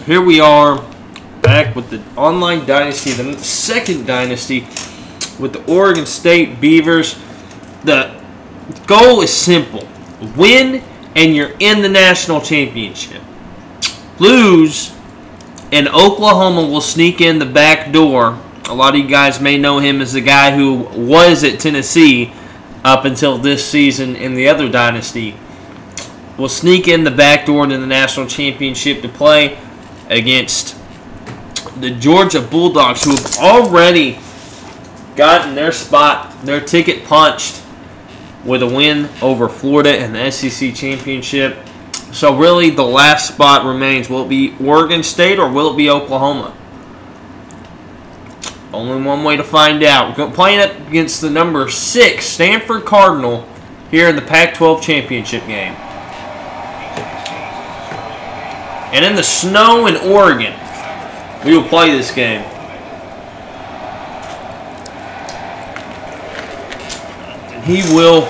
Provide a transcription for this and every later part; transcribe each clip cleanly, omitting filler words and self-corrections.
Here we are back with the online dynasty, the second dynasty with the Oregon State Beavers. The goal is simple. Win and you're in the national championship. Lose and Oklahoma will sneak in the back door. A lot of you guys may know him as the guy who was at Tennessee up until this season in the other dynasty. Will sneak in the back door into the national championship to play against the Georgia Bulldogs, who have already gotten their spot, their ticket punched with a win over Florida in the SEC Championship. So really the last spot remains. Will it be Oregon State or will it be Oklahoma? Only one way to find out. We're playing up against the number 6 Stanford Cardinal here in the Pac-12 Championship game. And in the snow in Oregon, we will play this game. And he will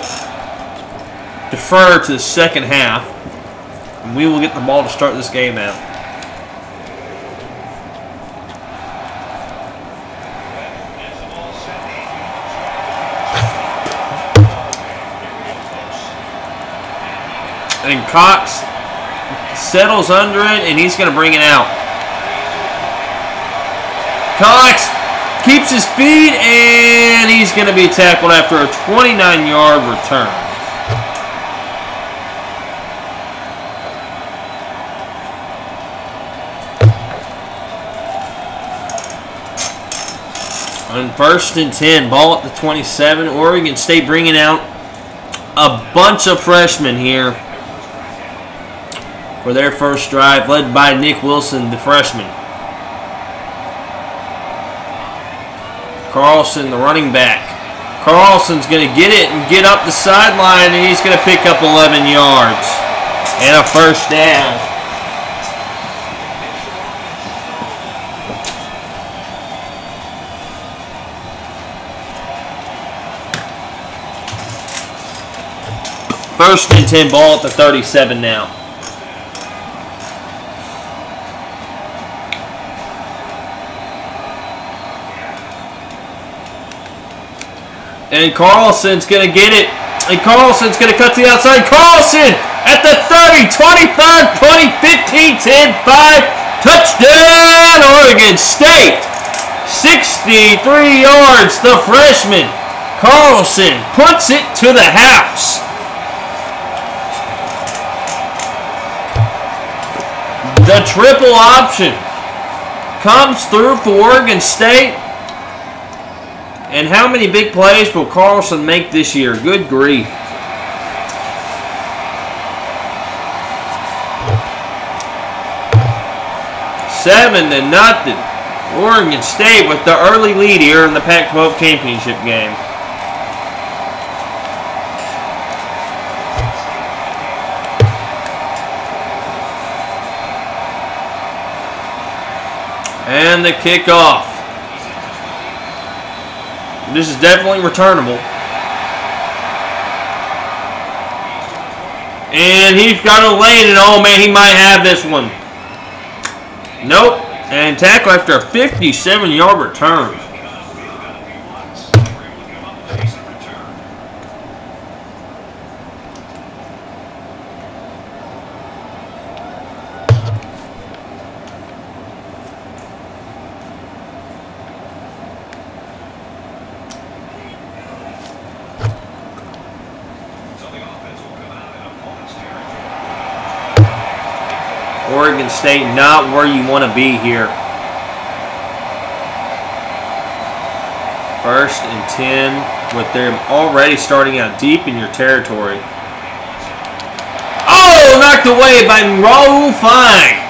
defer to the second half. And we will get the ball to start this game out. And Cox settles under it, and he's going to bring it out. Cox keeps his feet, and he's going to be tackled after a 29-yard return. On 1st and 10, ball at the 27. Oregon State bringing out a bunch of freshmen here for their first drive, led by Nick Wilson, the freshman. Carlson, the running back. Carlson's going to get it and get up the sideline, and he's going to pick up 11 yards and a first down. First and 10, ball at the 37 now. And Carlson's going to get it. And Carlson's going to cut to the outside. Carlson at the 30, 25, 20, 15, 10, 5. Touchdown, Oregon State. 63 yards, the freshman. Carlson puts it to the house. The triple option comes through for Oregon State. And how many big plays will Carlson make this year? Good grief. Seven to nothing. Oregon State with the early lead here in the Pac-12 Championship game. And the kickoff. This is definitely returnable. And he's got to lane it. Oh man, he might have this one. Nope. And tackle after a 57-yard return. Oregon State not where you want to be here. 1st and 10 with them already starting out deep in your territory. Oh, knocked away by Raul Fine.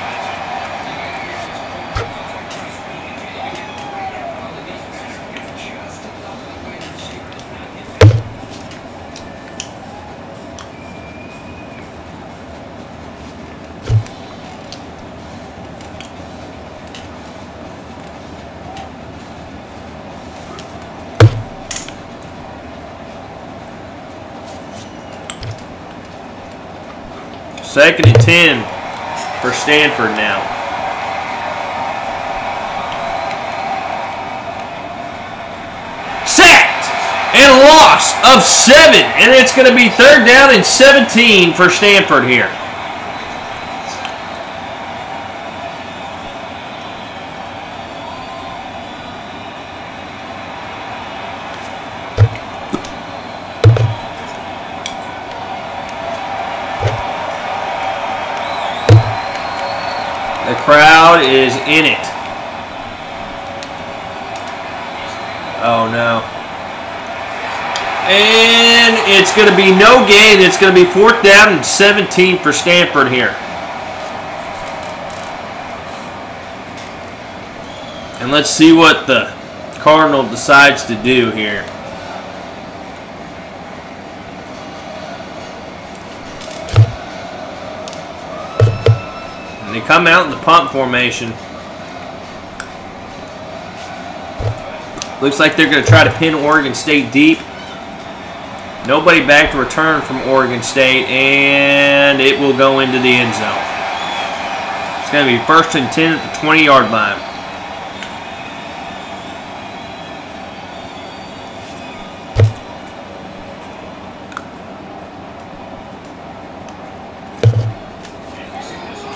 Second and 10 for Stanford now. And a loss of 7. And it's going to be 3rd down and 17 for Stanford here. The crowd is in it. Oh no. And it's going to be no gain. It's going to be 4th down and 17 for Stanford here. And let's see what the Cardinal decides to do here. And they come out in the punt formation. Looks like they're going to try to pin Oregon State deep. Nobody back to return from Oregon State, and it will go into the end zone. It's going to be 1st and 10 at the 20-yard line.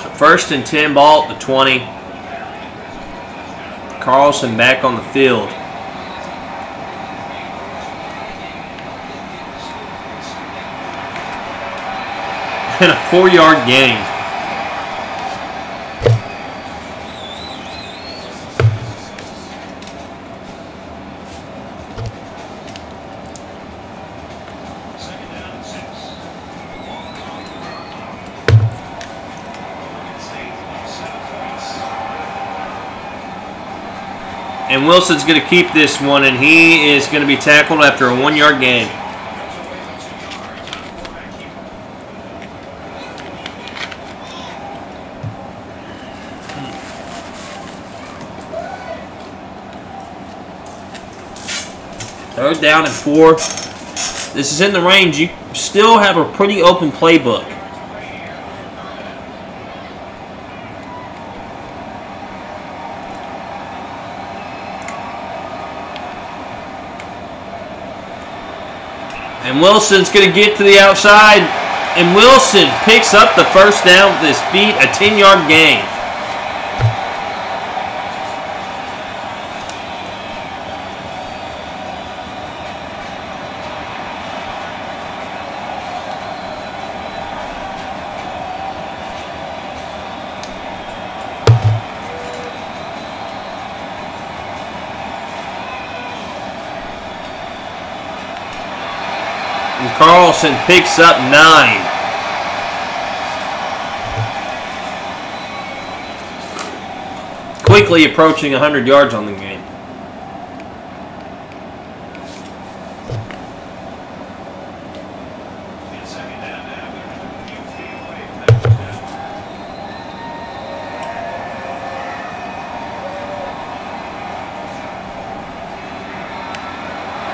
So 1st and 10 ball at the 20. Carlson back on the field. And a 4-yard gain. And Wilson's going to keep this one, and he is going to be tackled after a 1-yard gain. Third down and 4. This is in the range. You still have a pretty open playbook. And Wilson's going to get to the outside. And Wilson picks up the 1st down with his feet, a 10-yard gain. And Carlson picks up 9. Quickly approaching 100 yards on the game.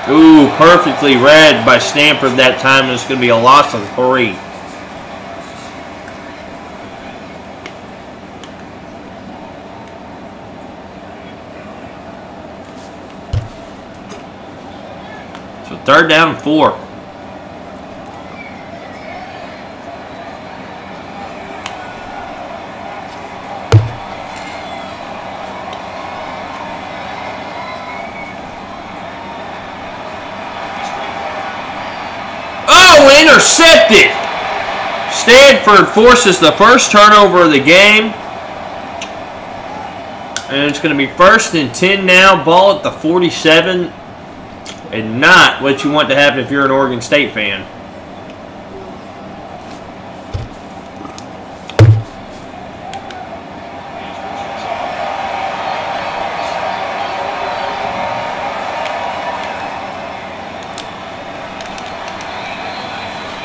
Ooh, perfectly read by Stanford that time, and it's going to be a loss of 3. So 3rd down and 4. Intercepted. Stanford forces the 1st turnover of the game. And it's going to be 1st and 10 now. Ball at the 47. And not what you want to happen if you're an Oregon State fan.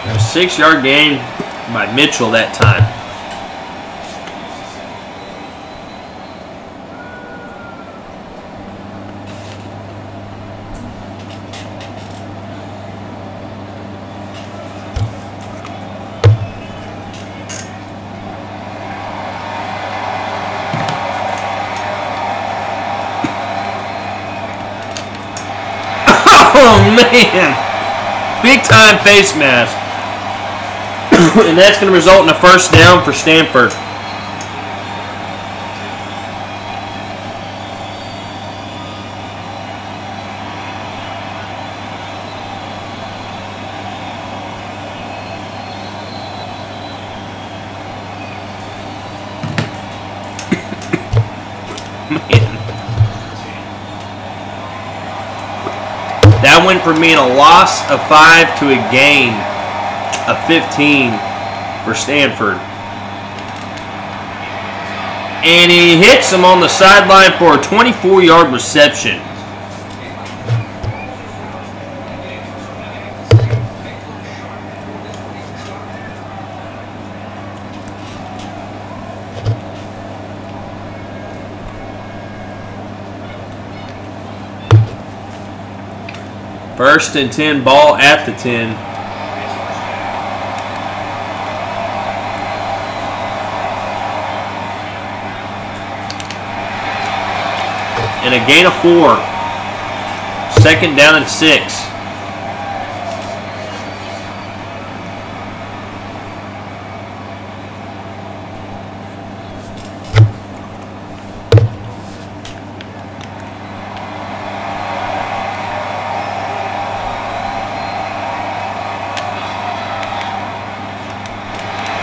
A 6-yard gain by Mitchell that time. Oh, man. Big time face mask. And that's going to result in a first down for Stanford. That went from being a loss of 5 to a gain of 15 for Stanford. And he hits him on the sideline for a 24-yard reception. First and 10, ball at the 10. And a gain of 4. Second down and 6.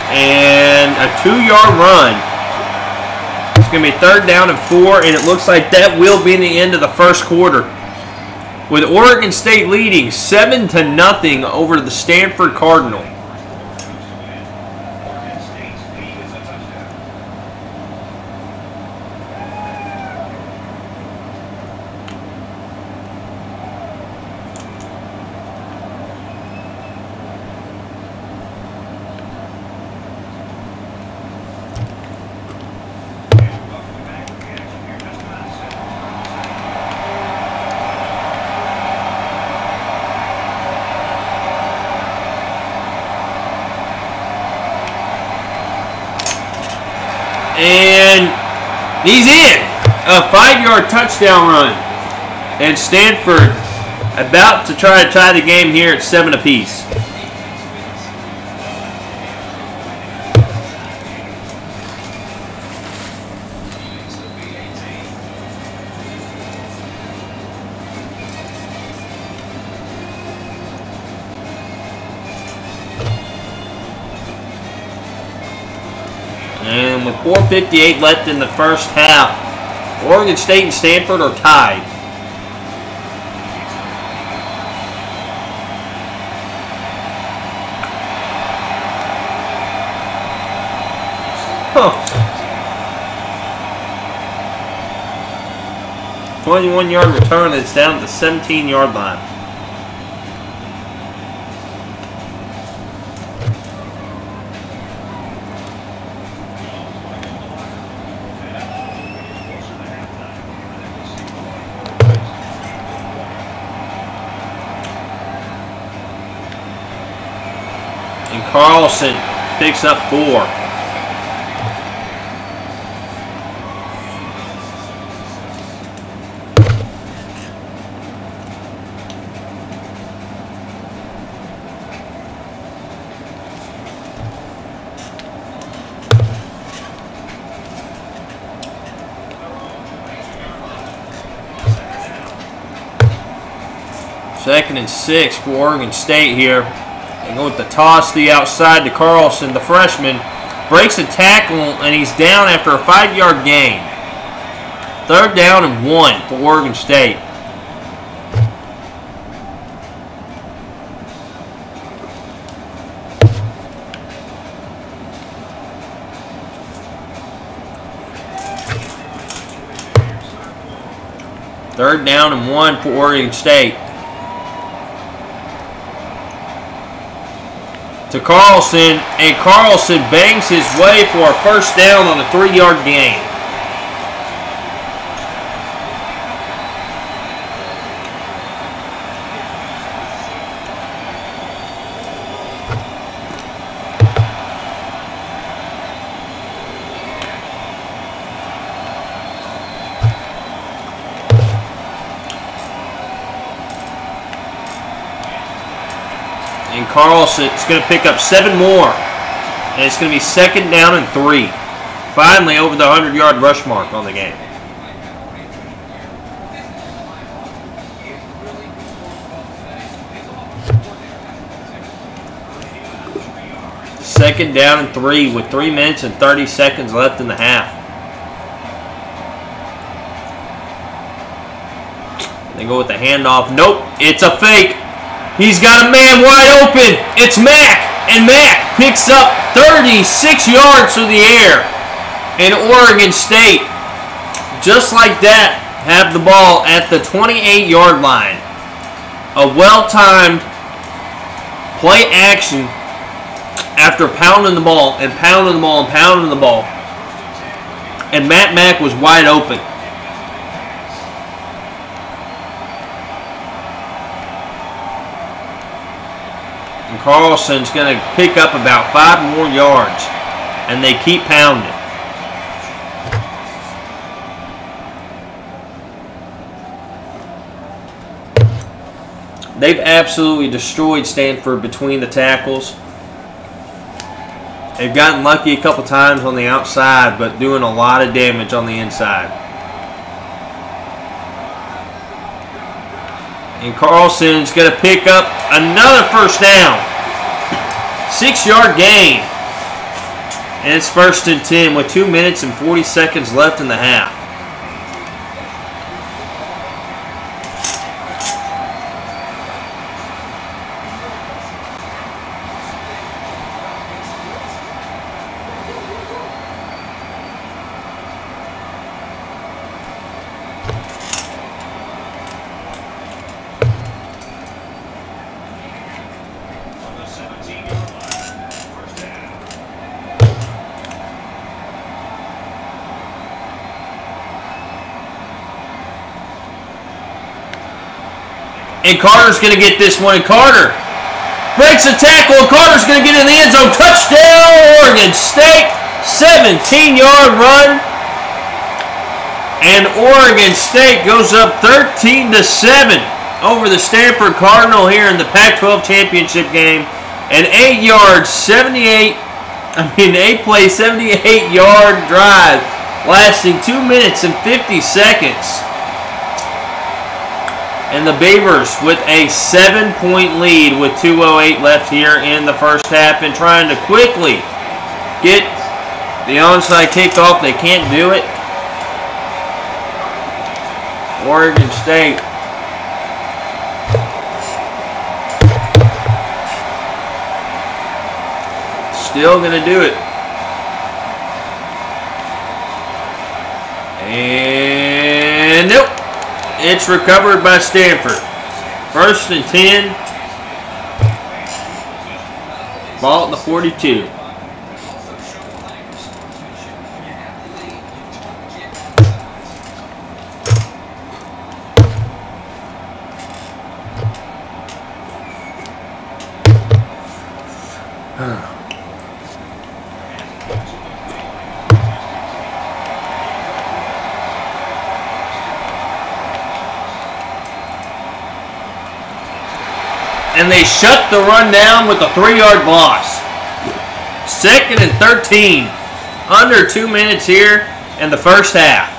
And a 2-yard run. It's going to be third down and 4, and it looks like that will be the end of the first quarter. With Oregon State leading 7-0 over the Stanford Cardinal. And he's in. A 5-yard touchdown run. And Stanford about to try to tie the game here at 7 apiece. And with 4:58 left in the first half, Oregon State and Stanford are tied. Huh. 21-yard return, it's down to the 17-yard line. Carlson picks up 4. Second and 6 for Oregon State here. They go with the toss to the outside to Carlson, the freshman. Breaks a tackle, and he's down after a 5-yard gain. Third down and 1 for Oregon State. Third down and 1 for Oregon State. To Carlson, and Carlson bangs his way for a first down on a 3-yard gain. And Carlson's going to pick up 7 more. And it's going to be 2nd down and 3. Finally over the 100-yard rush mark on the game. Second down and 3 with 3 minutes and 30 seconds left in the half. They go with the handoff. Nope, it's a fake. He's got a man wide open. It's Mack. And Mack picks up 36 yards through the air. And Oregon State, just like that, have the ball at the 28-yard line. A well-timed play action after pounding the ball and pounding the ball and pounding the ball. And Mack was wide open. And Carlson's going to pick up about 5 more yards. And they keep pounding. They've absolutely destroyed Stanford between the tackles. They've gotten lucky a couple times on the outside, but doing a lot of damage on the inside. And Carlson's going to pick up another first down. 6-yard gain. And it's 1st and 10 with 2 minutes and 40 seconds left in the half. And Carter's going to get this one. And Carter breaks a tackle. And Carter's going to get in the end zone. Touchdown, Oregon State. 17-yard run. And Oregon State goes up 13-7 over the Stanford Cardinal here in the Pac-12 championship game. An 8-play, 78-yard drive lasting 2 minutes and 50 seconds. And the Beavers with a 7-point lead with 2:08 left here in the first half and trying to quickly get the onside kickoff. They can't do it. Oregon State still going to do it. And nope. It's recovered by Stanford. 1st and 10. Ball at the 42. And they shut the run down with a 3-yard loss. 2nd and 13. Under 2 minutes here in the first half.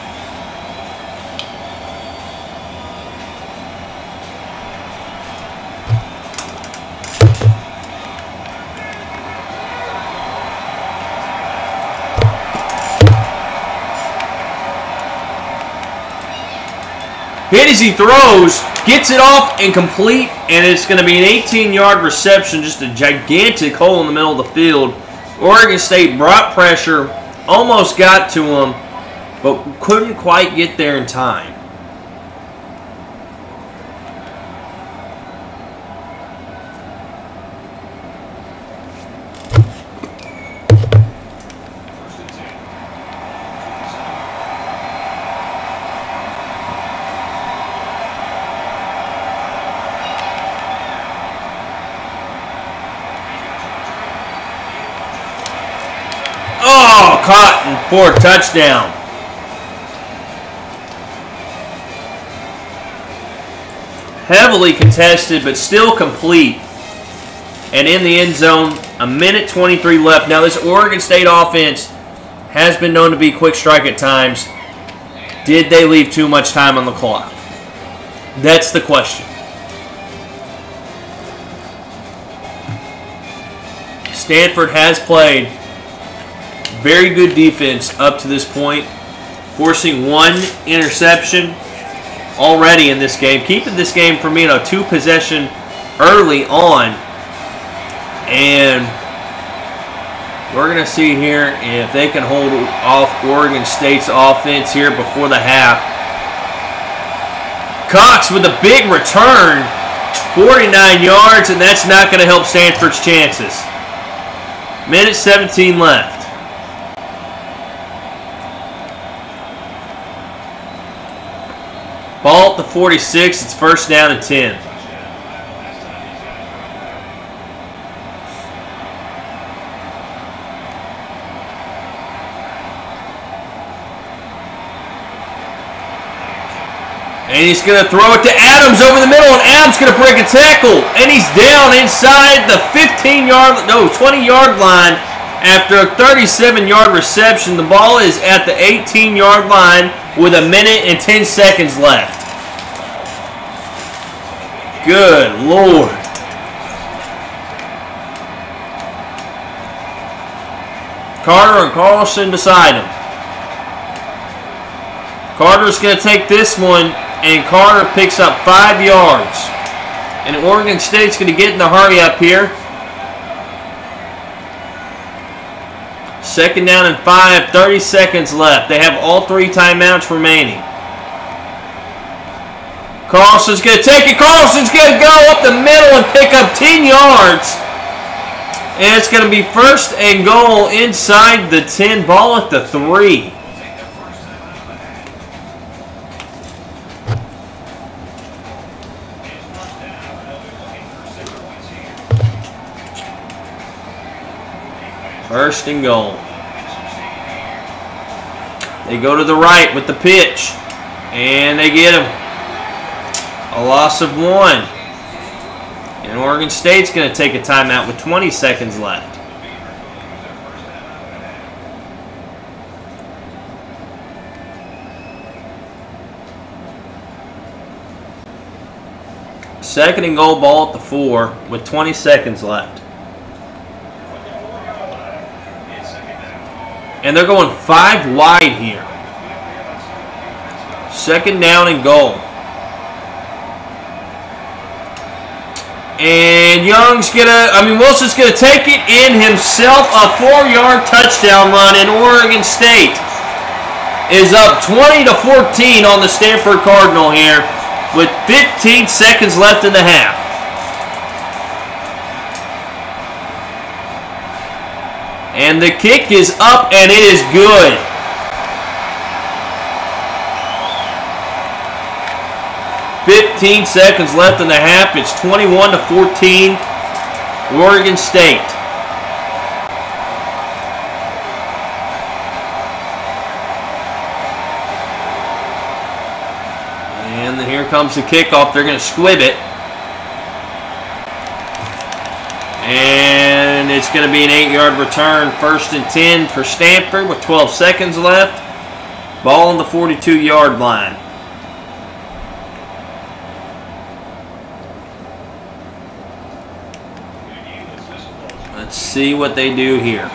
Hit as he throws, gets it off and complete, and it's going to be an 18-yard reception, just a gigantic hole in the middle of the field. Oregon State brought pressure, almost got to him, but couldn't quite get there in time. Oh, Cotton for a touchdown. Heavily contested, but still complete. and in the end zone. A minute 23 left. Now, this Oregon State offense has been known to be quick strike at times. Did they leave too much time on the clock? That's the question. Stanford has played very good defense up to this point, forcing one interception already in this game, keeping this game from being a two-possession early on. And we're going to see here if they can hold off Oregon State's offense here before the half. Cox with a big return, 49 yards, and that's not going to help Stanford's chances. Minute 17 left. Ball at the 46. It's first down and 10. And he's going to throw it to Adams over the middle, and Adams going to break a tackle. And he's down inside the 20-yard line after a 37-yard reception. The ball is at the 18-yard line with a minute and 10 seconds left. Good Lord. Carter and Carlson beside him. Carter's going to take this one, and Carter picks up 5 yards. And Oregon State's going to get in the hurry up here. Second down and 5, 30 seconds left. They have all 3 timeouts remaining. Carlson's going to take it. Carlson's going to go up the middle and pick up 10 yards. And it's going to be first and goal inside the 10, ball at the 3. First and goal. They go to the right with the pitch. And they get him. A loss of 1. And Oregon State's going to take a timeout with 20 seconds left. Second and goal, ball at the 4 with 20 seconds left. And they're going 5 wide here. Second down and goal. And Wilson's gonna take it in himself. A 4-yard touchdown run, and Oregon State is up 20-14 on the Stanford Cardinal here with 15 seconds left in the half. And the kick is up, and it is good. "15 seconds left in the half. It's 21-14, Oregon State. And here comes the kickoff. They're going to squib it. And it's going to be an 8-yard return. First and 10 for Stanford with 12 seconds left. Ball on the 42-yard line. Let's see what they do here.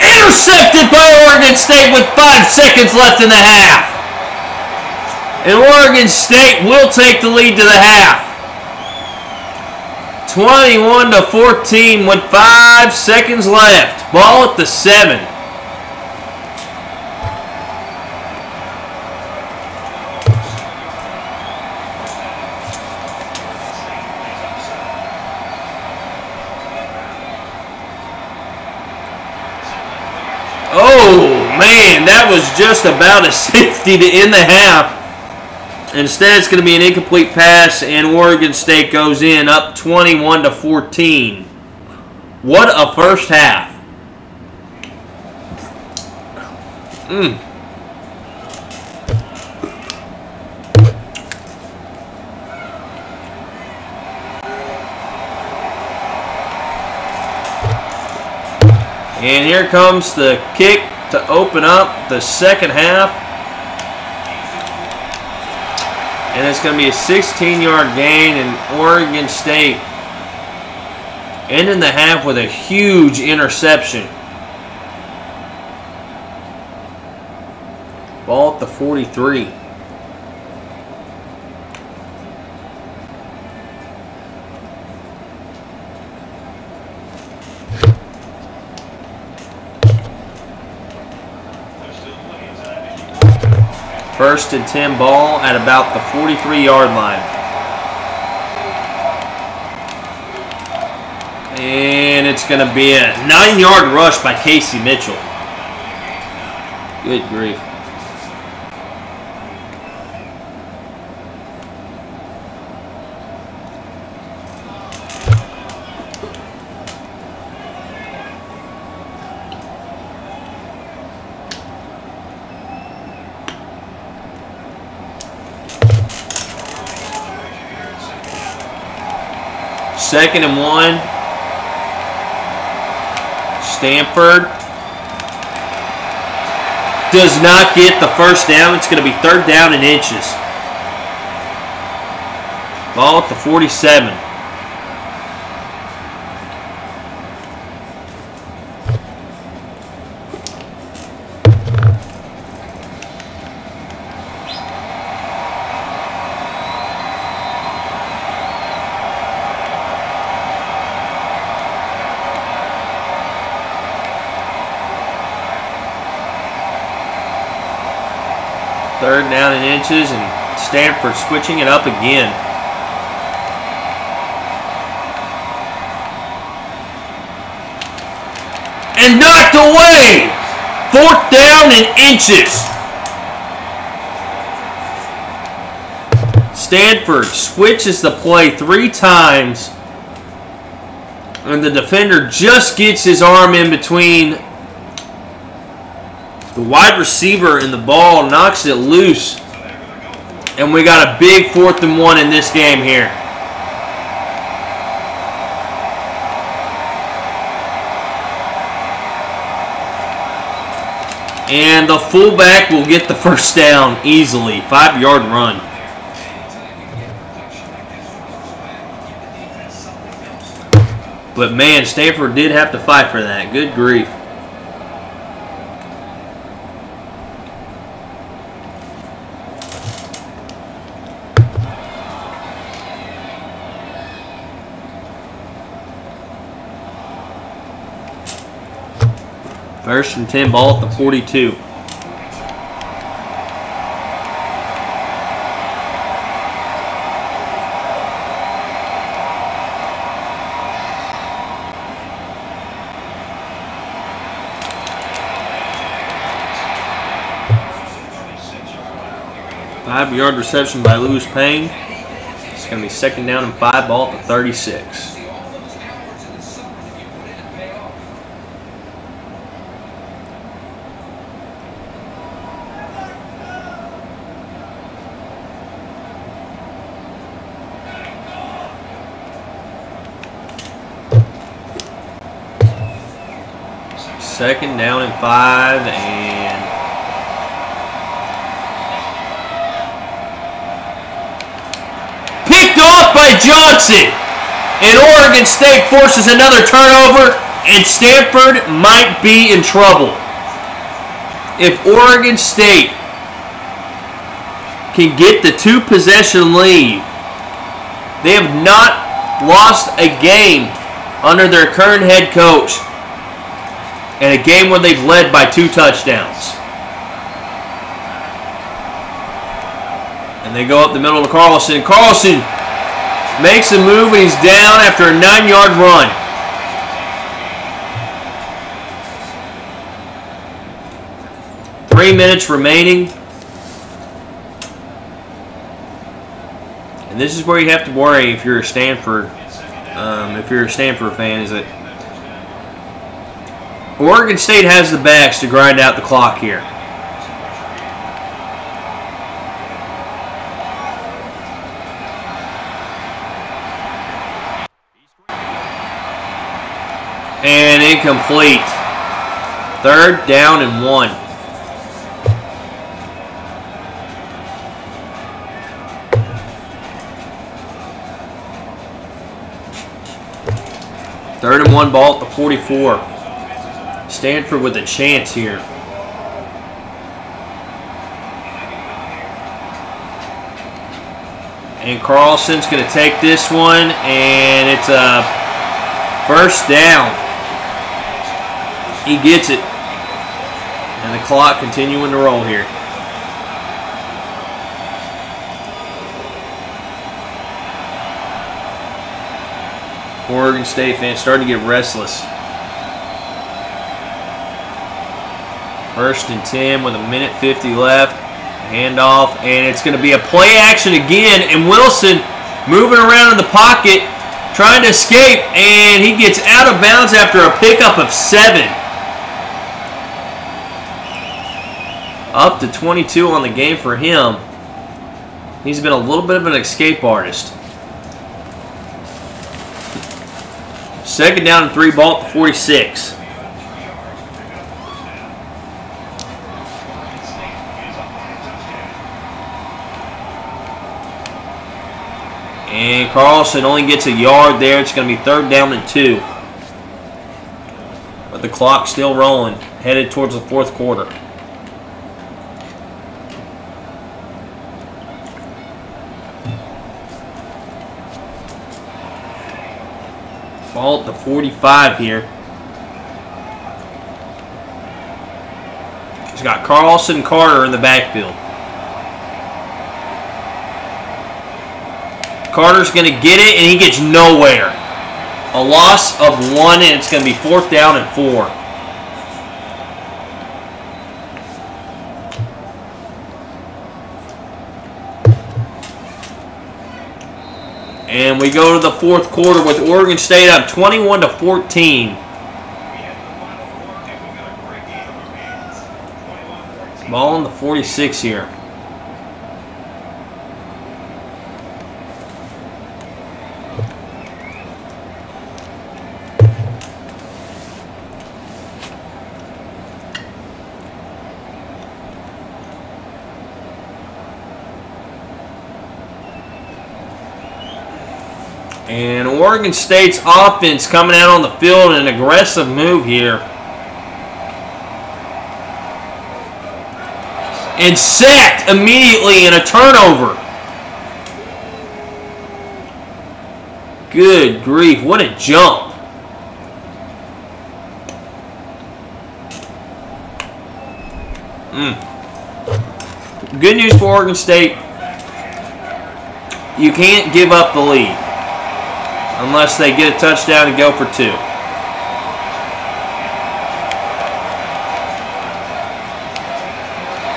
Intercepted by Oregon State with 5 seconds left in the half. And Oregon State will take the lead to the half. 21-14 with 5 seconds left. Ball at the 7. Oh, man, that was just about a safety to end the half. Instead, it's going to be an incomplete pass, and Oregon State goes in up 21-14. What a first half. And here comes the kick to open up the second half. And it's going to be a 16-yard gain, and Oregon State ending the half with a huge interception. Ball at the 43. First and 10 ball at about the 43-yard line. And it's going to be a 9-yard rush by Casey Mitchell. Good grief. Second and 1. Stanford does not get the first down. It's going to be third down and inches. Ball at the 47. Third down and inches, and Stanford switching it up again. And knocked away! Fourth down and inches. Stanford switches the play 3 times, and the defender just gets his arm in between the wide receiver and the ball, knocks it loose. And we got a big 4th and 1 in this game here. And the fullback will get the first down easily. 5-yard run. But man, Stanford did have to fight for that. Good grief. First and 10 ball at the 42. Five-yard reception by Lewis Payne. It's going to be second down and 5 ball at the 36. Second down and 5, and picked off by Johnson. And Oregon State forces another turnover, and Stanford might be in trouble. If Oregon State can get the 2-possession lead, they have not lost a game under their current head coach. And a game where they've led by 2 touchdowns. And they go up the middle to Carlson. Carlson makes a move, and he's down after a 9-yard run. Three minutes remaining. And this is where you have to worry if you're a Stanford fan, is that Oregon State has the backs to grind out the clock here. And incomplete. 3rd down and 1. Third and 1 ball at the 44. Stanford with a chance here. And Carlson's going to take this one, and it's a 1st down. He gets it. And the clock continuing to roll here. Oregon State fans starting to get restless. 1st and 10 with 1:50 left. Handoff, and it's going to be a play action again, and Wilson moving around in the pocket, trying to escape, and he gets out of bounds after a pickup of 7. Up to 22 on the game for him. He's been a little bit of an escape artist. 2nd down and 3 ball at the 46. And Carlson only gets a yard there. It's going to be 3rd down and 2. But the clock's still rolling, headed towards the 4th quarter. Ball at the 45 here. He's got Carlson, Carter in the backfield. Carter's going to get it, and he gets nowhere. A loss of 1, and it's going to be 4th down and 4. And we go to the 4th quarter with Oregon State up 21-14. Ball on the 46 here. And Oregon State's offense coming out on the field in an aggressive move here. And sacked immediately in a turnover. Good grief, what a jump. Good news for Oregon State. You can't give up the lead unless they get a touchdown and go for 2.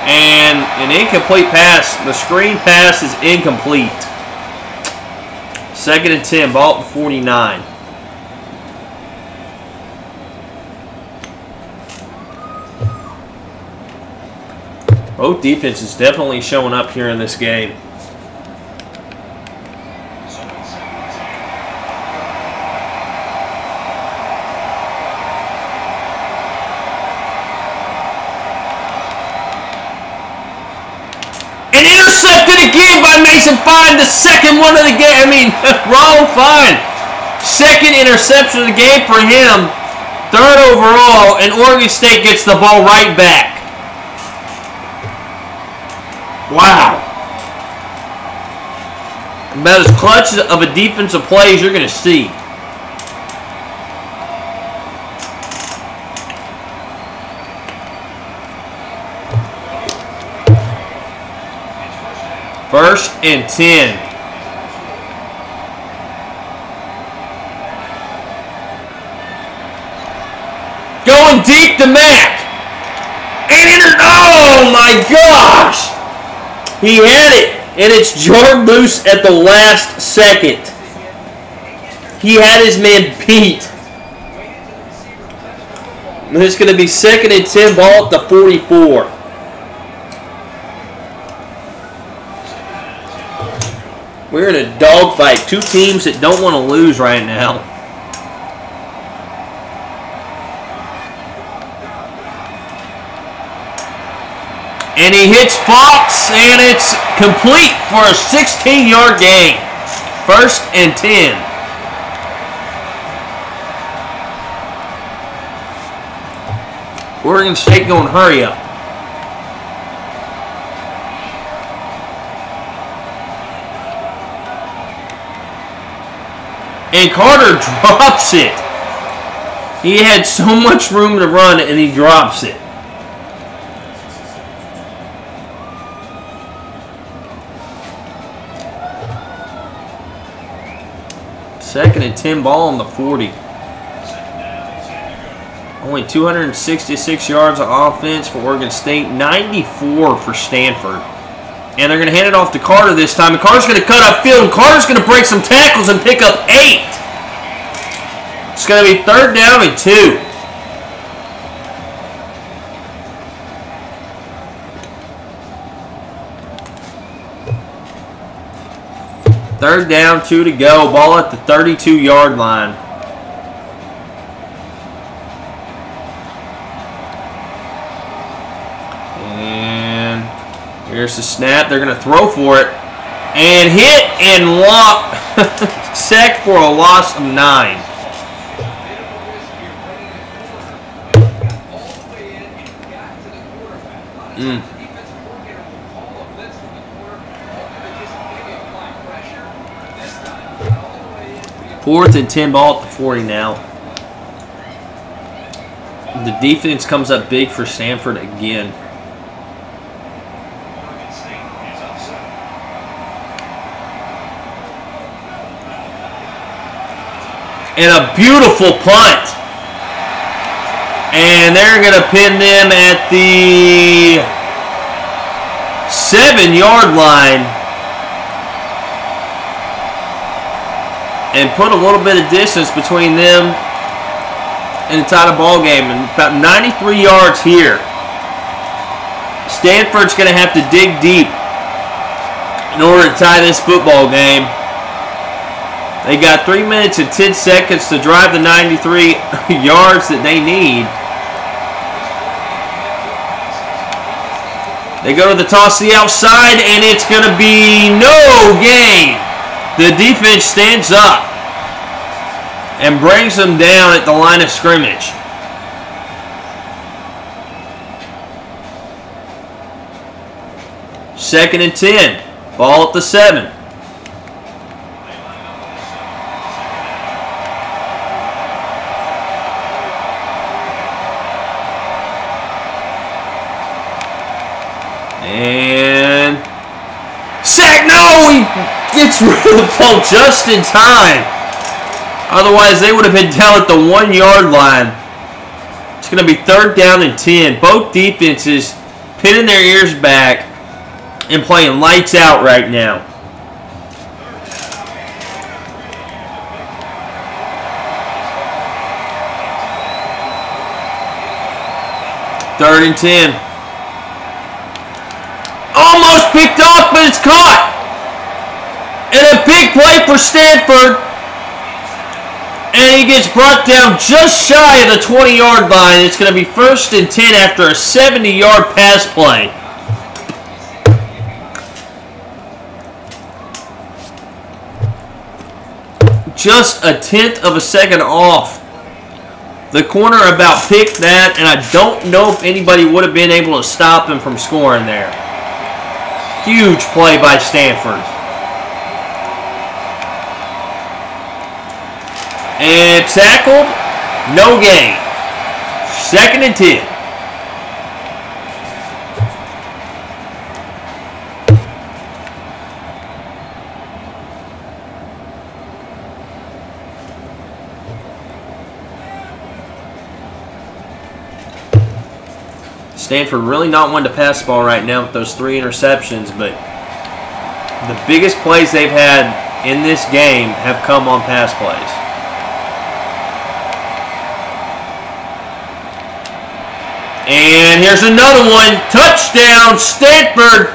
And an incomplete pass. The screen pass is incomplete. 2nd and 10, ball at the 49. Both defenses definitely showing up here in this game. And intercepted again by Mason Fine, the 2nd one of the game. I mean, wrong Fine. 2nd interception of the game for him. 3rd overall, and Oregon State gets the ball right back. Wow. About as clutch of a defensive play as you're going to see. First and 10. Going deep to Mack. And oh my gosh! He had it, and it's Jordan Moose at the last second. He had his man beat. And it's going to be 2nd and 10, ball at the 44. We're in a dogfight. 2 teams that don't want to lose right now. And he hits Fox, and it's complete for a 16-yard gain. 1st and 10. Oregon State going hurry up. And Carter drops it. He had so much room to run, and he drops it. Second and 10 ball on the 40. Only 266 yards of offense for Oregon State. 94 for Stanford. And they're going to hand it off to Carter this time. And Carter's going to cut upfield. And Carter's going to break some tackles and pick up 8. It's going to be 3rd down and 2. Third down, 2 to go. Ball at the 32-yard line. And here's the snap. They're going to throw for it. And hit and lock. Sacked for a loss of 9. Fourth and 10 ball at the 40 now. The defense comes up big for Stanford again. And a beautiful punt. And they're going to pin them at the 7-yard line. And put a little bit of distance between them and the tie the ball game. And about 93 yards here. Stanford's going to have to dig deep in order to tie this football game. They got 3 minutes and 10 seconds to drive the 93 yards that they need. They go to the toss to the outside, and it's going to be no gain. The defense stands up and brings them down at the line of scrimmage. Second and 10. Ball at the 7. And sack. No! He gets rid of the ball just in time. Otherwise, they would have been down at the 1-yard line. It's going to be 3rd down and 10. Both defenses pinning their ears back and playing lights out right now. Third and 10. Almost picked off, but it's caught. And a big play for Stanford. And he gets brought down just shy of the 20-yard line. It's going to be 1st and 10 after a 70-yard pass play. Just a 1/10 of a second off. The corner about picked that, and I don't know if anybody would have been able to stop him from scoring there. Huge play by Stanford. And tackled, no gain. 2nd and 10. Stanford really not one to pass the ball right now with those 3 interceptions, but the biggest plays they've had in this game have come on pass plays. And here's another one. Touchdown, Stanford.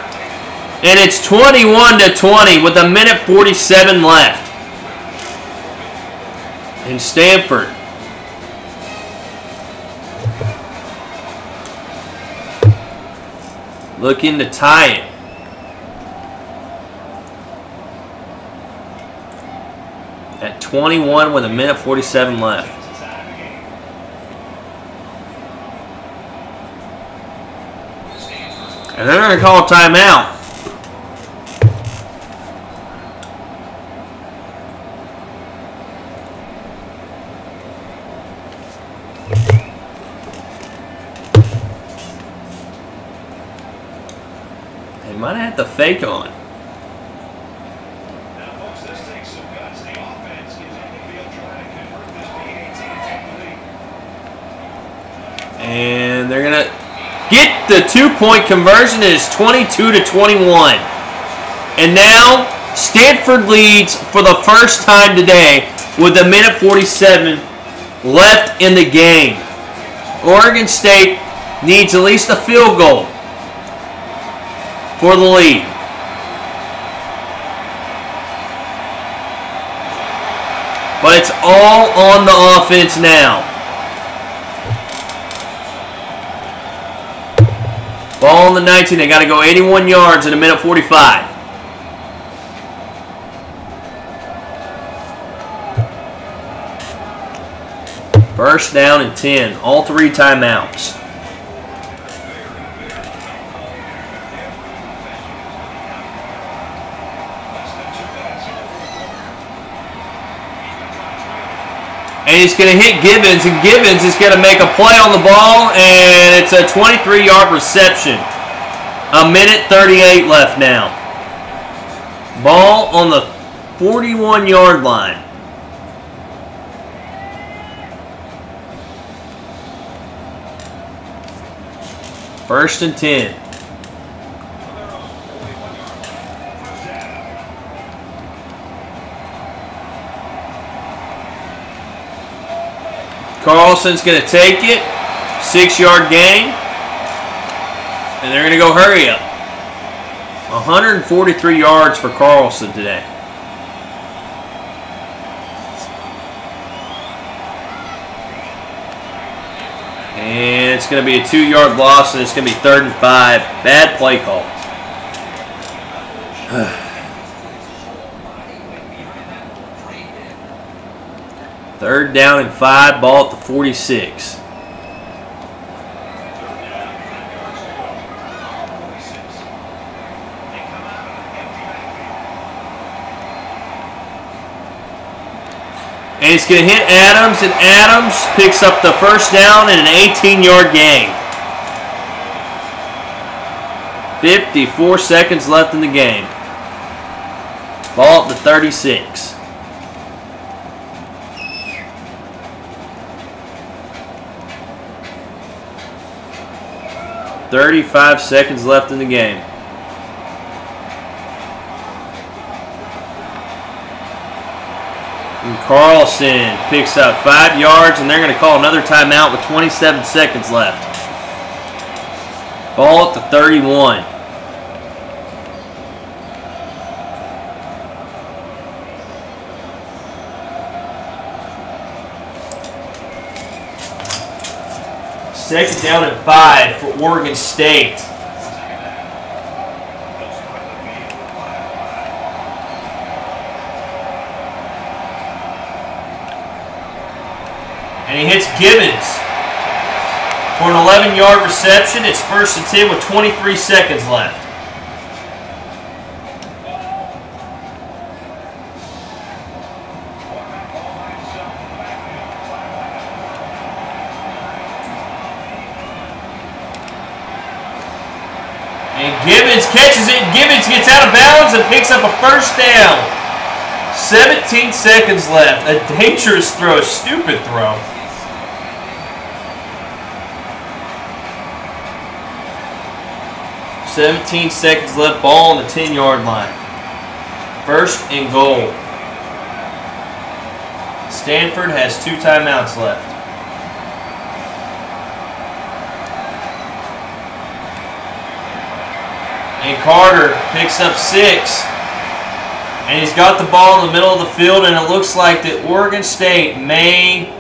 And it's 21-20 with 1:47 left. And Stanford looking to tie it. At 21 with 1:47 left. And they're going to call a timeout. They might have to fake on. And they're going to get the two-point conversion. It is 22-21. And now Stanford leads for the first time today with 1:47 left in the game. Oregon State needs at least a field goal for the lead. But it's all on the offense now. Ball on the 19. They got to go 81 yards in 1:45. First down and 10. All three timeouts. And he's going to hit Gibbons, and Gibbons is going to make a play on the ball, and it's a 23-yard reception. 1:38 left now. Ball on the 41-yard line. First and 10. Carlson's going to take it. 6-yard gain. And they're going to go hurry up. 143 yards for Carlson today. And it's going to be a 2-yard loss, and it's going to be 3rd and 5. Bad play call. Third down and 5, ball at the 46. And it's going to hit Adams, and Adams picks up the first down and an 18-yard gain. 54 seconds left in the game. Ball at the 36. 35 seconds left in the game. And Carlson picks up 5 yards, and they're going to call another timeout with 27 seconds left. Ball at the 31. Second down and 5 for Oregon State. And he hits Gibbons for an 11-yard reception. It's 1st and 10 with 23 seconds left. Gibbons catches it, and Gibbons gets out of bounds and picks up a first down. 17 seconds left. A dangerous throw, a stupid throw. "17 seconds left, ball on the 10-yard line. First and goal. Stanford has 2 timeouts left. And Carter picks up 6. And he's got the ball in the middle of the field, and it looks like that Oregon State may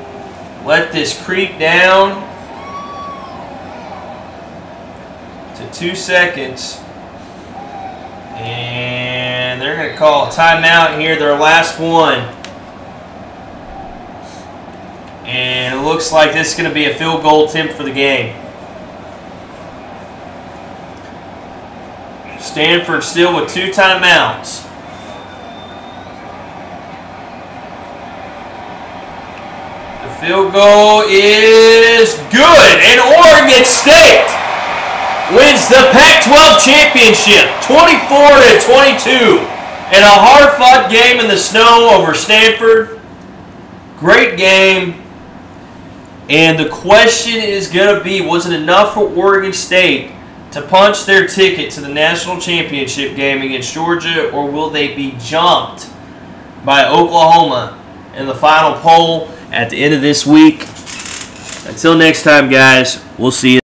let this creep down to 2 seconds. And they're going to call a timeout here, their last one. And it looks like this is going to be a field goal attempt for the game. Stanford still with 2 timeouts. The field goal is good. And Oregon State wins the Pac-12 championship, 24-22. In a hard-fought game in the snow over Stanford. Great game. And the question is going to be, was it enough for Oregon State to punch their ticket to the national championship game against Georgia, or will they be jumped by Oklahoma in the final poll at the end of this week? Until next time, guys, we'll see you.